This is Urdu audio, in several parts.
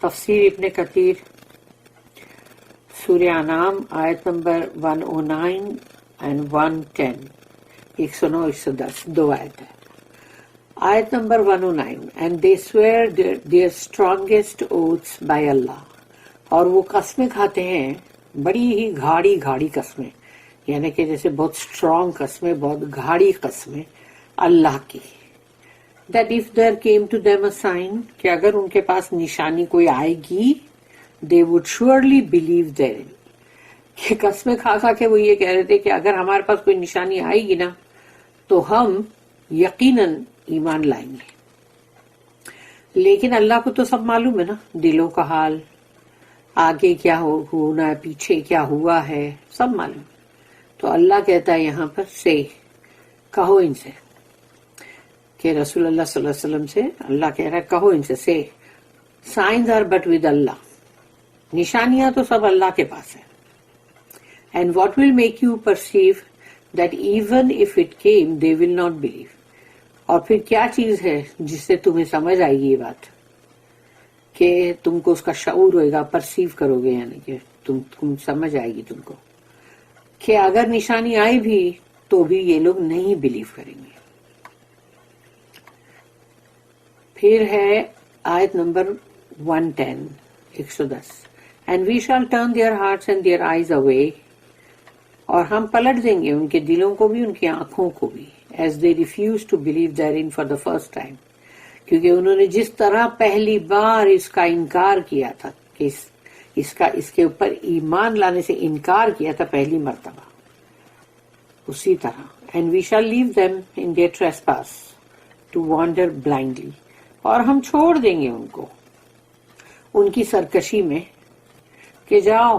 تفسیر ابن کثیر سورہ انعام آیت نمبر 109 and 110 109 110 دو آیت ہے. آیت number 109 and they swear their strongest oaths by Allah. اور وہ قسمیں کھاتے ہیں بڑی ہی گھاڑی گھاڑی قسمیں، یعنی کہ جیسے بہت اسٹرانگ قسمیں، بہت گھاڑی قسمیں اللہ کی. That if there came to them a sign کہ اگر ان کے پاس نشانی کوئی آئے گی they would surely believe therein. کہ قسمیں کھا کھا کے وہ یہ کہہ رہے تھے کہ اگر ہمارے پاس کوئی نشانی آئے گی نا تو ہم یقیناً ایمان لائیں گے. لیکن اللہ کو تو سب معلوم ہے نا، دلوں کا حال، آگے کیا ہونا ہے، پیچھے کیا ہوا ہے، سب معلوم. تو اللہ کہتا ہے یہاں پر سے کہو ان سے، کہ رسول اللہ صلی اللہ علیہ وسلم سے اللہ کہہ رہا ہے کہو ان سے سائنز آر بٹ ود اللہ، نشانیاں تو سب اللہ کے پاس ہیں. And what will make you perceive that even if it came they will not believe. اور پھر کیا چیز ہے جس سے تمہیں سمجھ آئے گی یہ بات، کہ تم کو اس کا شعور ہوئے گا، پرسیو کرو گے، یعنی کہ تم سمجھ آئے گی تم کو کہ اگر نشانی آئی بھی تو بھی یہ لوگ نہیں بلیو کریں گے. پھر ہے آیت number 110 110 and we shall turn their hearts and their eyes away. اور ہم پلٹ دیں گے ان کے دلوں کو بھی، ان کی آنکھوں کو بھی. As they refuse to believe therein for the first time, کیونکہ انہوں نے جس طرح پہلی بار اس کا انکار کیا تھا، کہ اس کے اوپر ایمان لانے سے انکار کیا تھا پہلی مرتبہ، اسی طرح. اینڈ وی شال لیو them in their trespass to wander blindly. اور ہم چھوڑ دیں گے ان کو ان کی سرکشی میں، کہ جاؤ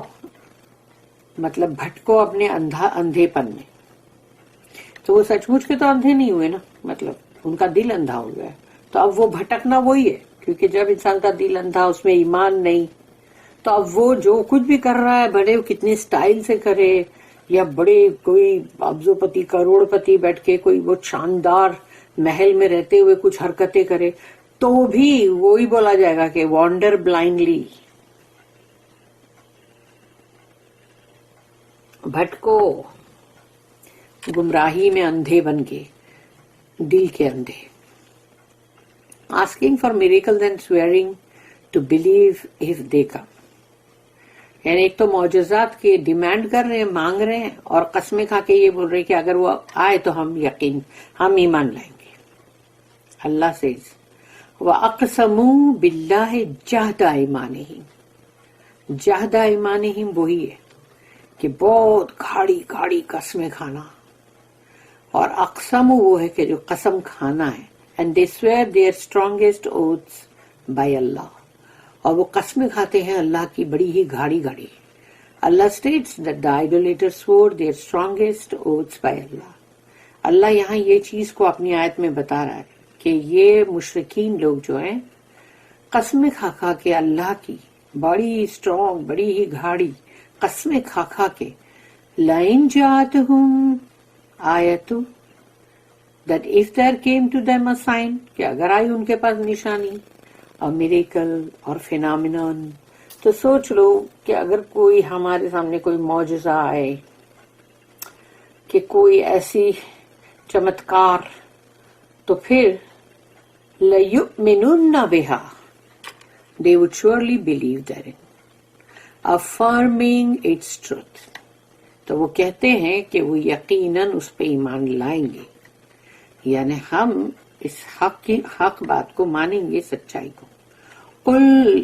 مطلب بھٹکو اپنے اندھے پن میں. تو وہ سچ مچ کے تو اندھے نہیں ہوئے نا، مطلب ان کا دل اندھا ہو گیا. تو اب وہ بھٹکنا وہی ہے، کیونکہ جب انسان کا دل اندھا، اس میں ایمان نہیں، تو اب وہ جو کچھ بھی کر رہا ہے بڑے کتنے سٹائل سے کرے، یا بڑے کوئی ابزو پتی کروڑ پتی بیٹھ کے کوئی وہ شاندار محل میں رہتے ہوئے کچھ حرکتیں کرے، تو بھی وہی بولا جائے گا کہ وانڈر بلائنڈلی، بھٹکو گمراہی میں اندھے بن کے، دل کے اندھے. asking for miracles and swearing to believe if they come. یعنی ایک تو معجزات کے ڈیمانڈ کر رہے ہیں، مانگ رہے ہیں، اور قسمیں کھا کے یہ بول رہے ہیں کہ اگر وہ آئے تو ہم ایمان لائیں گے. اللہ سے وَأَقْسَمُوا بِاللَّهِ جَهْدَ أَيْمَانِهِمْ. جَهْدَ أَيْمَانِهِمْ وہی ہے کہ بہت گھاڑی گھاڑی قسمیں کھانا، اور اقسم وہ ہے کہ جو قسم کھانا ہے. And they swear their strongest oaths by Allah. اور وہ قسمیں کھاتے ہیں اللہ کی بڑی ہی گھاڑی گھاڑی. Allah states that the idolaters swore their strongest oaths by Allah. اللہ یہاں یہ چیز کو اپنی آیت میں بتا رہا ہے کہ یہ مشرکین لوگ جو ہیں قسمیں کھا کھا کے اللہ کی بڑی اسٹرانگ، بڑی ہی گھاڑی قسمیں کھا کھا کے لَإِن جَاءَتْهُمْ آیَةٌ that if there came to them a sign کہ اگر آئی ان کے پاس نشانی، اور میریکل اور فینامینن، تو سوچ لو کہ اگر کوئی ہمارے سامنے کوئی معجزہ آئے، کہ کوئی ایسی چمتکار، تو پھر لَيُؤْمِنُنَّ بِهَا they would surely believe therein affirming its truth. تو وہ کہتے ہیں کہ وہ یقیناً اس پہ ایمان لائیں گے، یعنی ہم اس حق بات کو مانیں گے، سچائی کو. قل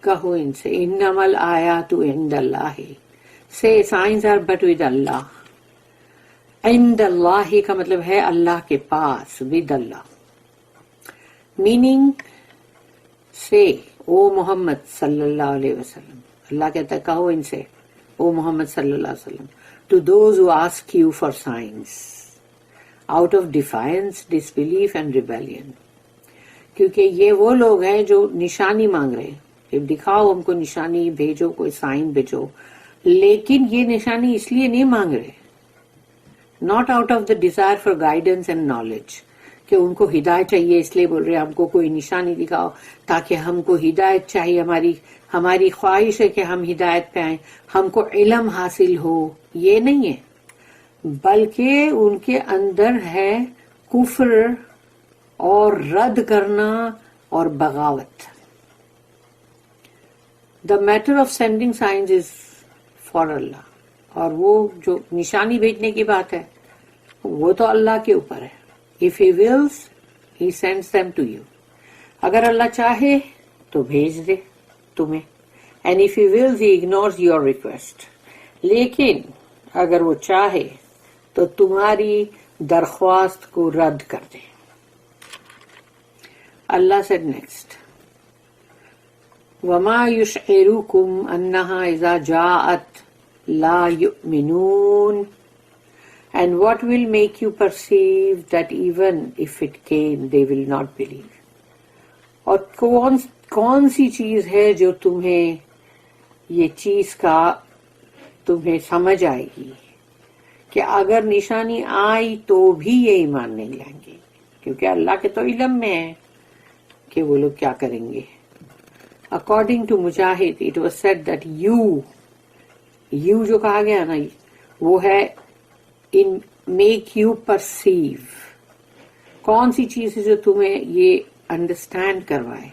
کہو ان سے انما الآیات عند اللہ، سے سائنس آر بٹ ود اللہ. عند اللہ کا مطلب ہے اللہ کے پاس، ود اللہ. میننگ سے او محمد صلی اللہ علیہ وسلم، اللہ کہتا ہے کہو ان سے او محمد صلی اللہ علیہ وسلم، to those who ask you for science out of defiance, disbelief and rebellion. کیونکہ یہ وہ لوگ ہیں جو نشانی مانگ رہے ہیں کہ دکھاؤ ہم کو نشانی، بھیجو کوئی سائن بھیجو، لیکن یہ نشانی اس لیے نہیں مانگ رہے، not out of the desire for guidance and knowledge، کہ ان کو ہدایت چاہیے، اس لیے بول رہے ہم کو کوئی نشانی دکھاؤ تاکہ ہم کو ہدایت چاہیے، ہماری خواہش ہے کہ ہم ہدایت پہ آئیں، ہم کو علم حاصل ہو. یہ نہیں ہے، بلکہ ان کے اندر ہے کفر اور رد کرنا اور بغاوت. The matter of sending signs is for اللہ، اور وہ جو نشانی بھیجنے کی بات ہے وہ تو اللہ کے اوپر ہے. If he wills, he sends them to you. اگر اللہ چاہے تو بھیج دے تمہیں. And if he wills, he ignores your request. لیکن اگر وہ چاہے تو تمہاری درخواست کو رد کر دے. اللہ said next, وَمَا يُشْعِرُكُمْ أَنَّهَا إِذَا جَاءَتْ لَا يُؤْمِنُونَ. And what will make you perceive that even if it came, they will not believe? اور کون سی چیز ہے جو تمہیں یہ چیز کا تمہیں سمجھ آئے گی کہ اگر نشانی آئی تو بھی یہ ایمان نہیں لائیں گے؟ کیونکہ اللہ کے تو علم میں ہے کہ وہ لوگ کیا کریں گے. According to Mujahid, it was said that you جو کہا گیا نا وہ ہے in make you perceive. کون سی چیز ہے جو تمہیں یہ انڈرسٹینڈ کروائے؟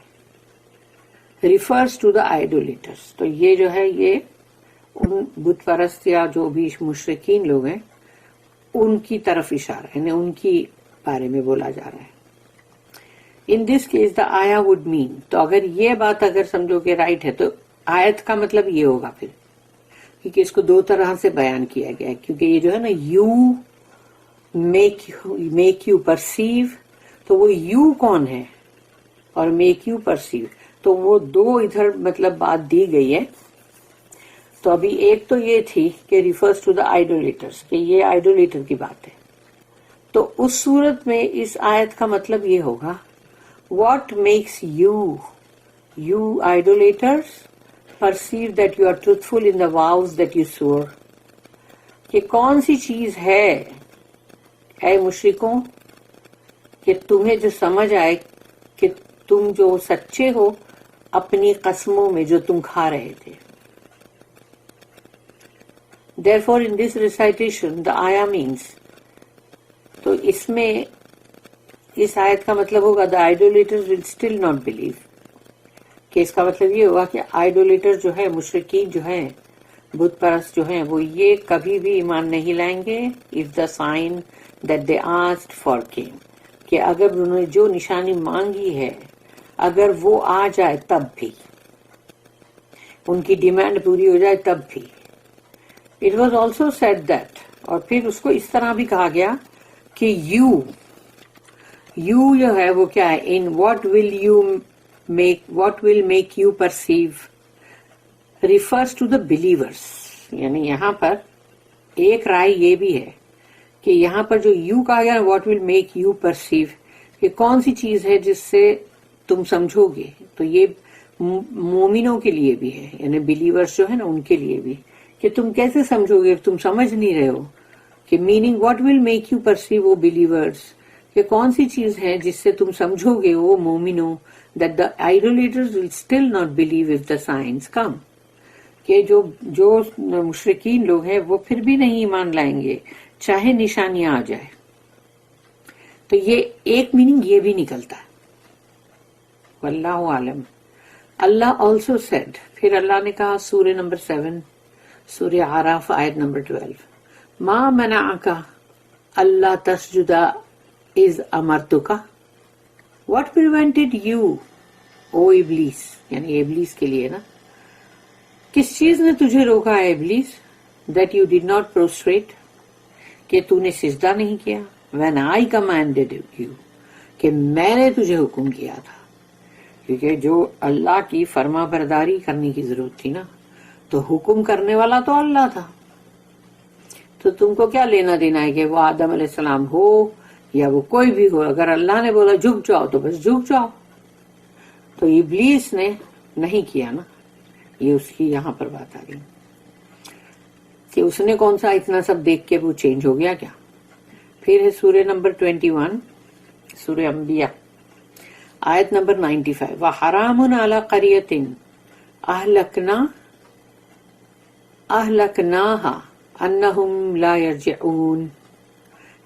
refers to the idolaters. تو یہ جو ہے یہ ان بت پرست یا جو بھی مشرکین لوگ ہیں ان کی طرف اشارہ ہے، یعنی ان کی بارے میں بولا جا رہا ہے. In this case the ayah would mean، تو اگر یہ بات اگر سمجھو کہ رائٹ ہے تو آیت کا مطلب یہ ہوگا پھر، کیونکہ اس کو دو طرح سے بیان کیا گیا ہے. کیونکہ یہ جو ہے نا یو میک یو پرسیو، تو وہ یو کون ہے اور میک یو پرسیو، تو وہ دو ادھر مطلب بات دی گئی ہے. تو ابھی ایک تو یہ تھی کہ ریفرز ٹو دا آئیڈولیٹرز، کہ یہ آئیڈولیٹر کی بات ہے. تو اس صورت میں اس آیت کا مطلب یہ ہوگا what makes you idolaters perceive that you are truthful in the vows that you swore. کہ کون سی چیز ہے اے مشرکوں کہ تمہیں جو سمجھ آئے کہ تم جو سچے ہو اپنی قسموں میں جو تم کھا رہے تھے. Therefore in this recitation the ayah means، تو اس میں اس آیت کا مطلب ہوگا the idolaters will still not believe، کہ اس کا مطلب یہ ہوا کہ آئیڈولیٹر جو ہے، مشرکین جو ہیں، بت پرست جو ہیں، وہ یہ کبھی بھی ایمان نہیں لائیں گے if the sign that they asked for came، کہ اگر انہوں نے جو نشانی مانگی ہے اگر وہ آ جائے تب بھی، ان کی ڈیمانڈ پوری ہو جائے تب بھی. It was also said that، اور پھر اس کو اس طرح بھی کہا گیا کہ یو جو ہے وہ کیا ہے، in what will make you perceive refers to the believers. یعنی یہاں پر ایک رائے یہ بھی ہے کہ یہاں پر جو یو کہا گیا what will make you perceive، کہ کون سی چیز ہے جس سے تم سمجھو گے، تو یہ مومنوں کے لیے بھی ہے، یعنی بلیورز جو ہے نا ان کے لیے بھی، کہ تم کیسے سمجھو گے، تم سمجھ نہیں رہے ہو. کہ meaning what will make you perceive وہ believers، کہ کون سی چیز ہے جس سے تم سمجھو گے وہ مومنوں that the idolaters will still not believe if the signs come، کہ جو مشرکین لوگ ہیں وہ پھر بھی نہیں ایمان لائیں گے چاہے نشانیاں آ جائے. تو یہ ایک میننگ یہ بھی نکلتا ہے، واللہ عالم. اللہ also said، پھر اللہ نے کہا سورہ نمبر 7 سورہ اعراف آیت نمبر 12، ما منعک اللہ تسجد اذ امرتک، What prevented you, O ابلیس، یعنی ابلیس کے لیے نا، کس چیز نے تجھے روکا ہے ابلیس، that you did not prostrate، کہ تو نے سجدہ نہیں کیا، when I commanded you، کہ میں نے تجھے حکم کیا تھا. کیونکہ جو اللہ کی فرما برداری کرنے کی ضرورت تھی نا، تو حکم کرنے والا تو اللہ تھا. تو تم کو کیا لینا دینا ہے کہ وہ آدم علیہ السلام ہو یا وہ کوئی بھی ہو، اگر اللہ نے بولا جھک جاؤ تو بس جھک جاؤ. تو ابلیس نے نہیں کیا نا، یہ اس کی یہاں پر بات آ گئی کہ اس نے کون سا اتنا سب دیکھ کے وہ چینج ہو گیا کیا. پھر ہے سورہ نمبر 21 سورہ انبیاء آیت نمبر 95. وحرام علی قریۃ اہلکناہا انہم لا یرجعون.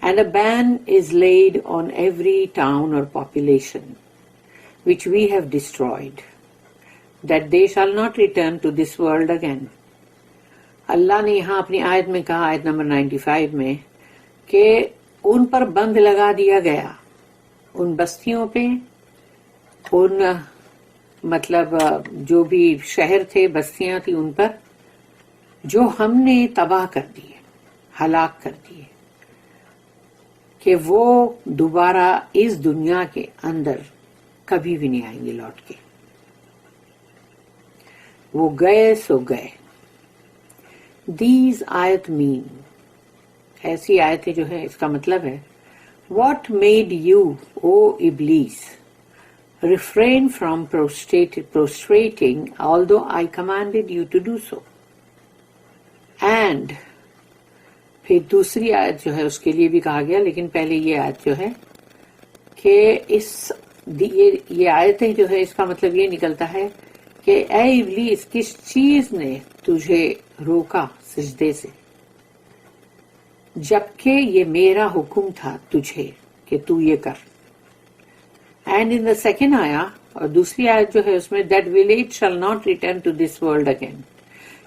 And a ban is laid on every town or population which we have destroyed, that they shall not return to this world again. اللہ نے یہاں اپنی آیت میں کہا، آیت نمبر 95 میں، کہ ان پر بند لگا دیا گیا، ان بستیوں پہ، ان مطلب جو بھی شہر تھے، بستیاں تھیں، ان پر جو ہم نے تباہ کر دیے، ہلاک کر دیے، کہ وہ دوبارہ اس دنیا کے اندر کبھی بھی نہیں آئیں گے لوٹ کے. وہ گئے سو گئے. دیز آیت مین، ایسی آیتیں جو ہے اس کا مطلب ہے واٹ میڈ یو او ابلیس refrain from prostrating although I commanded you to do so. And پھر دوسری آیت جو ہے اس کے لیے بھی کہا گیا، لیکن پہلے یہ آیت جو ہے کہ یہ آیتیں جو ہے اس کا مطلب یہ نکلتا ہے کہ اے ابلیس، کس چیز نے تجھے روکا سجدے سے جبکہ یہ میرا حکم تھا تجھے کہ تو یہ کر. اینڈ ان دا سیکنڈ آیا، اور دوسری آیت جو ہے اس میں that village shall not return to this world again,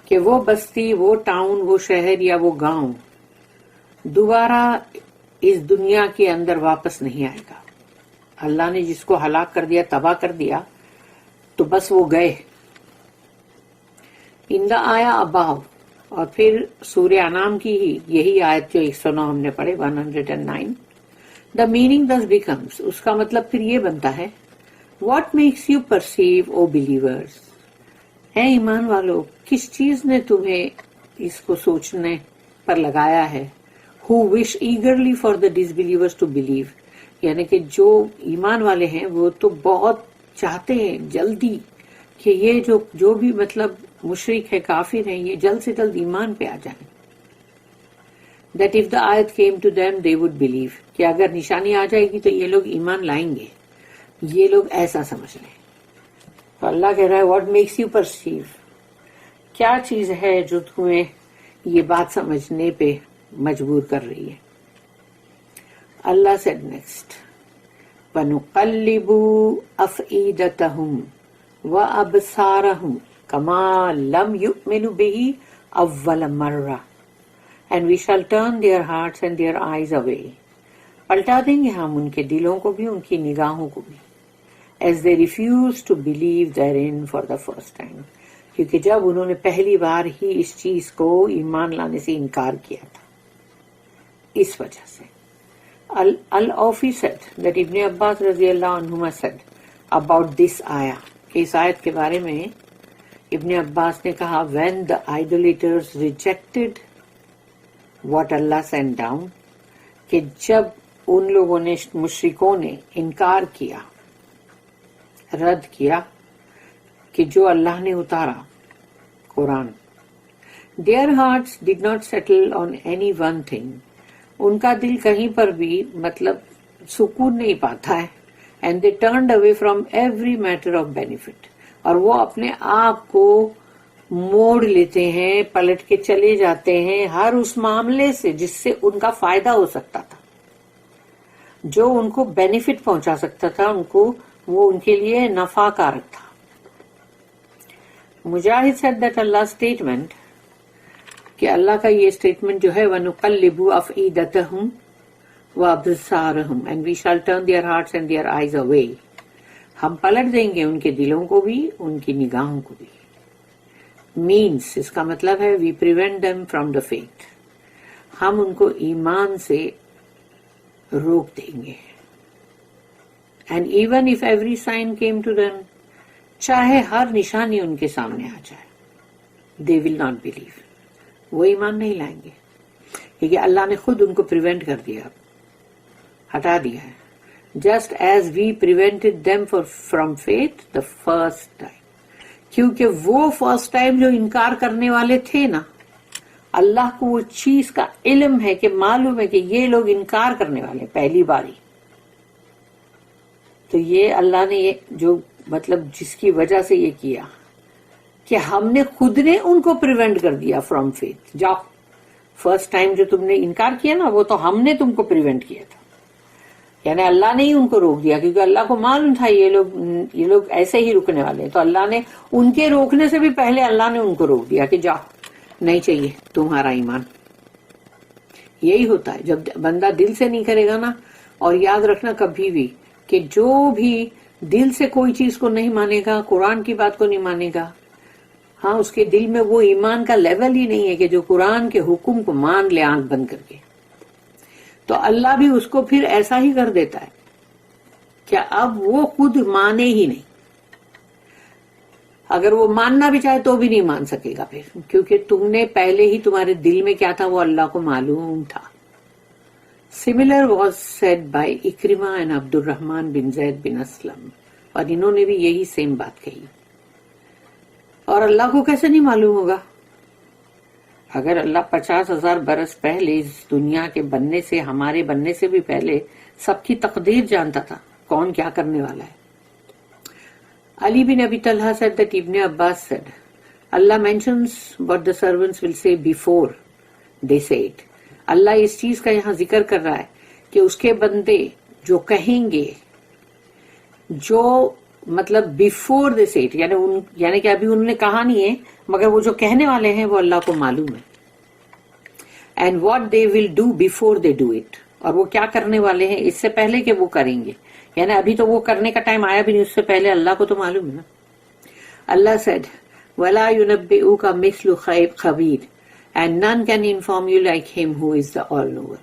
کہ وہ بستی، وہ ٹاؤن، وہ شہر یا وہ گاؤں دوبارہ اس دنیا کے اندر واپس نہیں آئے گا. اللہ نے جس کو ہلاک کر دیا، تباہ کر دیا، تو بس وہ گئے. ان دا آیا اباؤ، اور پھر سورہ انعام کی ہی یہی آیت جو 109 ہم نے پڑھے 109. دا میننگ دس بیکمس، اس کا مطلب پھر یہ بنتا ہے what makes you perceive O believers, اے ایمان والو، کس چیز نے تمہیں اس کو سوچنے پر لگایا ہے. who wish eagerly for the disbelievers to believe، یعنی کہ جو ایمان والے ہیں وہ تو بہت چاہتے ہیں جلدی کہ یہ جو بھی مطلب مشرک ہے، کافر ہیں، یہ جلد سے جلد ایمان پہ آ جائیں. that if the ayat came to them they would believe، کہ اگر نشانی آ جائے گی تو یہ لوگ ایمان لائیں گے. یہ لوگ ایسا سمجھ لیں. تو اللہ کہہ رہا ہے واٹ میکس یو پرسیو، کیا چیز ہے جو تمہیں یہ بات سمجھنے پہ مجبور کر رہی ہے. اللہ said next وَنُقَلِّبُ أَفْئِدَتَهُمْ وَأَبْصَارَهُمْ كَمَا لَمْ يُؤْمِنُوا بِهِ أَوَّلَ مَرَّةٍ and we shall turn their hearts and their eyes away. پلٹا دیں گے ہم ان کے دلوں کو بھی، ان کی نگاہوں کو بھی، as they refuse to believe therein for the first time، کیونکہ جب انہوں نے پہلی بار ہی اس چیز کو ایمان لانے سے انکار کیا تھا. اس وجہ سے Al-Awfi said that Ibn Abbas رضی اللہ عنہما said about this آیا، کہ اس آیت کے بارے میں ابن عباس نے کہا when the idolaters rejected what Allah sent down، کہ جب ان لوگوں نے، مشرکوں نے انکار کیا، رد کیا کہ جو اللہ نے اتارا قرآن. their hearts did not settle on any one thing، ان کا دل کہیں پر بھی مطلب سکون نہیں پاتا ہے. and they turned away from every matter of benefit، اور وہ اپنے آپ کو موڑ لیتے ہیں، پلٹ کے چلے جاتے ہیں ہر اس معاملے سے جس سے ان کا فائدہ ہو سکتا تھا، جو ان کو بینیفٹ پہنچا سکتا تھا، ان کو وہ ان کے لیے نفع کارک تھا. مجاہد said that Allah's statement، کہ اللہ کا یہ اسٹیٹمنٹ جو ہے وَنُقَلِّبُ أَفْئِدَتَهُمْ وَأَبْصَارَهُمْ and we shall turn their hearts and their eyes away، ہم پلٹ دیں گے ان کے دلوں کو بھی، ان کی نگاہوں کو بھی. means، اس کا مطلب ہے we prevent them from the faith، ہم ان کو ایمان سے روک دیں گے. and even if every sign came to them، چاہے ہر نشانی ان کے سامنے آ جائے، they will not believe، وہ ایمان نہیں لائیں گے، کیونکہ اللہ نے خود ان کو پریونٹ کر دیا، ہٹا دیا ہے. just as we prevented them from faith the first time، کیونکہ وہ فرسٹ ٹائم جو انکار کرنے والے تھے نا، اللہ کو وہ چیز کا علم ہے، کہ معلوم ہے کہ یہ لوگ انکار کرنے والے پہلی باری. تو یہ اللہ نے یہ جو مطلب جس کی وجہ سے یہ کیا کہ ہم نے خود نے ان کو پریونٹ کر دیا فرام فیتھ. جاؤ فرسٹ ٹائم جو تم نے انکار کیا نا وہ تو ہم نے تم کو پریونٹ کیا تھا. یعنی اللہ نے ہی ان کو روک دیا کیونکہ اللہ کو معلوم تھا یہ لوگ ایسے ہی رکنے والے ہیں. تو اللہ نے ان کے روکنے سے بھی پہلے اللہ نے ان کو روک دیا کہ جاؤ نہیں چاہیے تمہارا ایمان. یہی ہوتا ہے جب بندہ دل سے نہیں کرے گا نا. اور یاد رکھنا کبھی بھی کہ جو بھی دل سے کوئی چیز کو نہیں مانے گا, قرآن کی بات کو نہیں مانے گا, ہاں اس کے دل میں وہ ایمان کا لیول ہی نہیں ہے کہ جو قرآن کے حکم کو مان لے آنکھ بند کر کے, تو اللہ بھی اس کو پھر ایسا ہی کر دیتا ہے کہ اب وہ خود مانے ہی نہیں. اگر وہ ماننا بھی چاہے تو بھی نہیں مان سکے گا پھر, کیونکہ تم نے پہلے ہی تمہارے دل میں کیا تھا وہ اللہ کو معلوم تھا. Similar was said by Ikrimah and Abdurrahman bin Zaid bin Aslam, اور انہوں نے بھی یہی سیم بات کہی. اور اللہ کو کیسے نہیں معلوم ہوگا؟ اگر اللہ 50,000 برس پہلے اس دنیا کے بننے سے, ہمارے بننے سے بھی پہلے سب کی تقدیر جانتا تھا کون کیا کرنے والا ہے. Ali bin Abi Talha said that Ibn Abbas said, Allah mentions what the servants will say before they say it. اللہ اس چیز کا یہاں ذکر کر رہا ہے کہ اس کے بندے جو کہیں گے, جو مطلب بیفور دے سے اٹ, یعنی کہ ابھی انہوں نے کہا نہیں ہے مگر وہ جو کہنے والے ہیں وہ اللہ کو معلوم ہے. And what they will do before they do it, اور وہ کیا کرنے والے ہیں اس سے پہلے کہ وہ کریں گے. یعنی ابھی تو وہ کرنے کا ٹائم آیا بھی نہیں, اس سے پہلے اللہ کو تو معلوم ہے نا. اللہ said وَلَا يُنَبِّئُكَ مِثْلُ خَبِيرٍ and none can inform you like him who is the all-knower.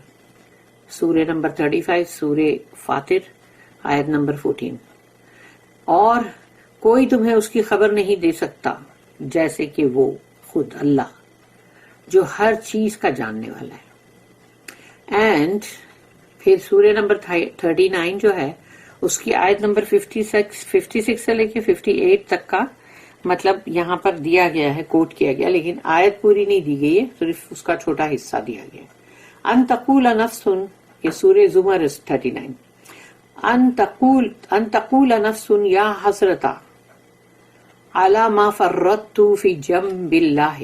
سورہ نمبر 35 سورہ فاطر آیت نمبر 14. اور کوئی تمہیں اس کی خبر نہیں دے سکتا جیسے کہ وہ خود اللہ جو ہر چیز کا جاننے والا ہے. اینڈ پھر سورہ نمبر 39 جو ہے اس کی آیت نمبر 56 سے لے کے 58 تک کا مطلب یہاں پر دیا گیا ہے, کوٹ کیا گیا, لیکن آیت پوری نہیں دی گئی ہے, صرف اس کا چھوٹا حصہ دیا گیا. ان تقول نفس, یہ سورہ زمر 39, ان تقول نفس یا حسرتا علی ما فرطت فی جنب اللہ,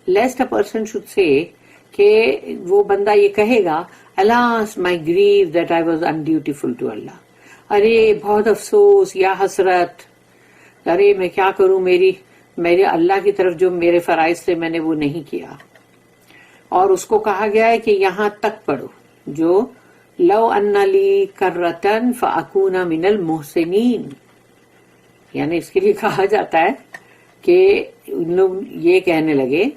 least a person should say کہ وہ بندہ یہ کہے گا alas my grief that I was undutiful to Allah, ارے بہت افسوس یا حسرت, ارے میں کیا کروں, میرے اللہ کی طرف جو میرے فرائض سے میں نے وہ نہیں کیا. اور اس کو کہا گیا ہے کہ یہاں تک پڑھو جو لو ان لی کرتن فاکون من المحسنین, یعنی اس کے لیے کہا جاتا ہے کہ ان لوگ یہ کہنے لگے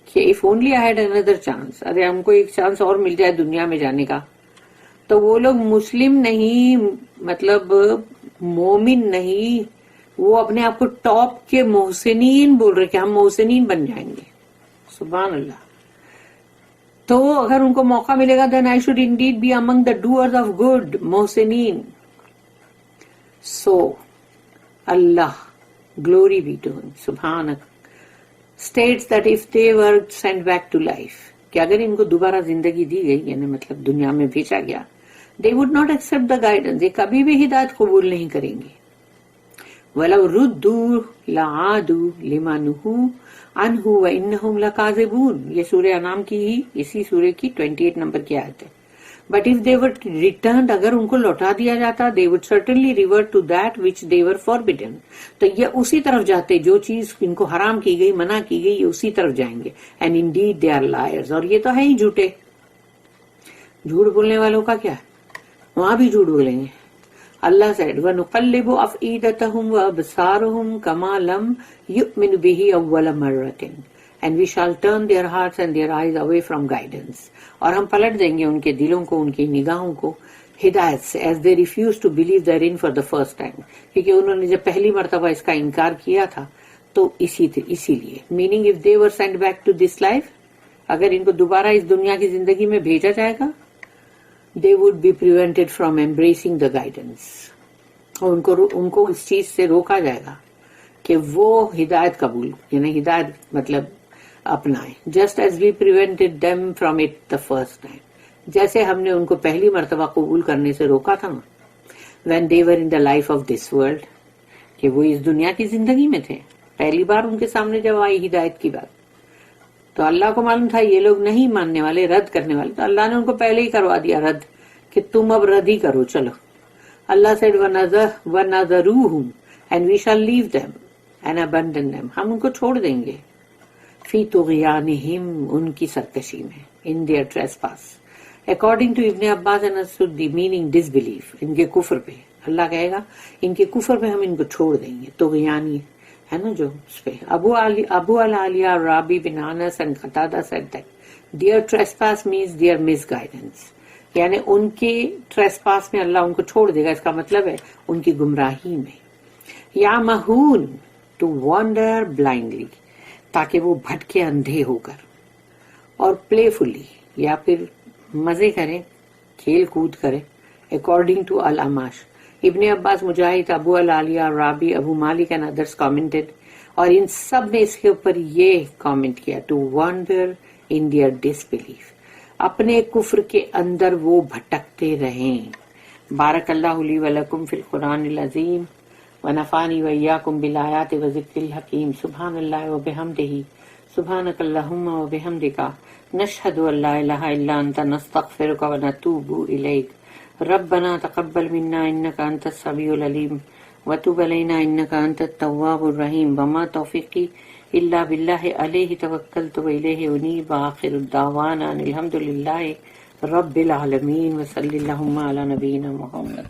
کہ if only I had another chance, ارے ہم کو ایک چانس اور مل جائے دنیا میں جانے کا. تو وہ لوگ مسلم نہیں, مطلب مومن نہیں, وہ اپنے آپ کو ٹاپ کے محسنین بول رہے کہ ہم محسنین بن جائیں گے. سبحان اللہ. تو اگر ان کو موقع ملے گا then I should indeed be among the doers of good, محسنین. So Allah, glory be to him, subhanak, states that if they were sent back to life, کہ اگر ان کو دوبارہ زندگی دی گئی, یعنی مطلب دنیا میں بھیجا گیا, they would not accept the guidance, یہ کبھی بھی ہدایت قبول نہیں کریں گے. وَلَوْ رُدُّوا لَعَادُوا لِمَا نُهُوا عَنْهُ وَإِنَّهُمْ لَكَاذِبُونَ, یہ سورہ انعام کی ہی اسی سورہ کی 28 نمبر کی آیت ہے. But if they were returned, اگر ان کو لوٹا دیا جاتا, they would certainly revert to that which they were forbidden, تو یہ اسی طرف جاتے جو چیز ان کو حرام کی گئی, منع کی گئی, یہ اسی طرف جائیں گے. And indeed they are liars, اور یہ تو ہے ہی جھوٹے. جھوٹ بولنے والوں کا کیا ہے, وہاں بھی جھوٹ بولیں گے. اللہ said وَنُقَلِّبُ أَفْئِدَتَهُمْ وَأَبْصَارَهُمْ كَمَا لَمْ يُؤْمِنُ بِهِ أَوَّلَ مَرَّةٍ and we shall turn their hearts and their eyes away from guidance, اور ہم پلٹ دیں گے ان کے دلوں کو, ان کی نگاہوں کو ہدایت سے, as they refuse to believe therein for the first time, کیونکہ انہوں نے جب پہلی مرتبہ اس کا انکار کیا تھا تو اسی لیے. meaning if they were sent back to this life, اگر ان کو دوبارہ اس دنیا کی زندگی میں بھیجا جائے گا, they would be prevented from embracing the guidance, اور ان کو اس چیز سے روکا جائے گا کہ وہ ہدایت قبول, یعنی ہدایت مطلب اپنائیں. just as we prevented them from it the first time, جیسے ہم نے ان کو پہلی مرتبہ قبول کرنے سے روکا تھا نا. when they were in the life of this world, کہ وہ اس دنیا کی زندگی میں تھے. پہلی بار ان کے سامنے جب آئی ہدایت کی بات تو اللہ کو معلوم تھا یہ لوگ نہیں ماننے والے، رد کرنے والے، تو اللہ نے ان کو پہلے ہی کروا دیا رد کہ تم اب رد ہی کرو. چلو اللہ said وَنَذَرُوهُمْ and we shall leave them and abandon them. ہم ان کو چھوڑ دیں گے فی طغیانہم ان کی سرکشی میں، in their trespass. According to Ibn Abbas and As-Suddi, meaning disbelief، ان کے کفر پہ. اللہ کہے گا ان کے کفر پہ ہم ان کو چھوڑ دیں گے. طغیانی ہے نا جو اس پہ. ابو العالیہ رابی بن انس and قتادہ said that their trespass means their misguidance، یعنی ان کے ٹریسپاس میں اللہ ان کو چھوڑ دے گا. اس کا مطلب ہے ان کی گمراہی میں. یا مہون ٹو وانڈر بلائنڈلی، تاکہ وہ بھٹکے اندھے ہو کر. اور پلے فلی یا پھر مزے کریں، کھیل کود کریں. اکارڈنگ ٹو الاماش، ابن عباس، مجاہد، ابو العالیہ رابی، ابو مالک اینڈ ادرس کامنٹڈ، اور ان سب نے اس کے اوپر یہ کامنٹ کیا to wander in their disbelief, اپنے کفر کے اندر وہ بھٹکتے رہیں. بارک اللہ لی ولکم فی القرآن العظیم ونفعنی وإیاکم بالآیات وذکر الحکیم. سبحان اللہ وبحمدہ، سبحانک اللہم وبحمدک، نشہد ان لا الہ الا انت، نستغفرک ونتوب الیک. ربنا تقبل منا انک انت السمیع العلیم وتب علینا انک انت التواب الرحیم. وما توفیقی الا باللہ، علیہ توکلت والیہ انیب. آخر الدعوانا ان الحمد للہ رب العالمین، وصلی اللہم علی نبینا محمد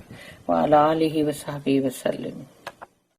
وعلی آلہ وصحبہ وسلم.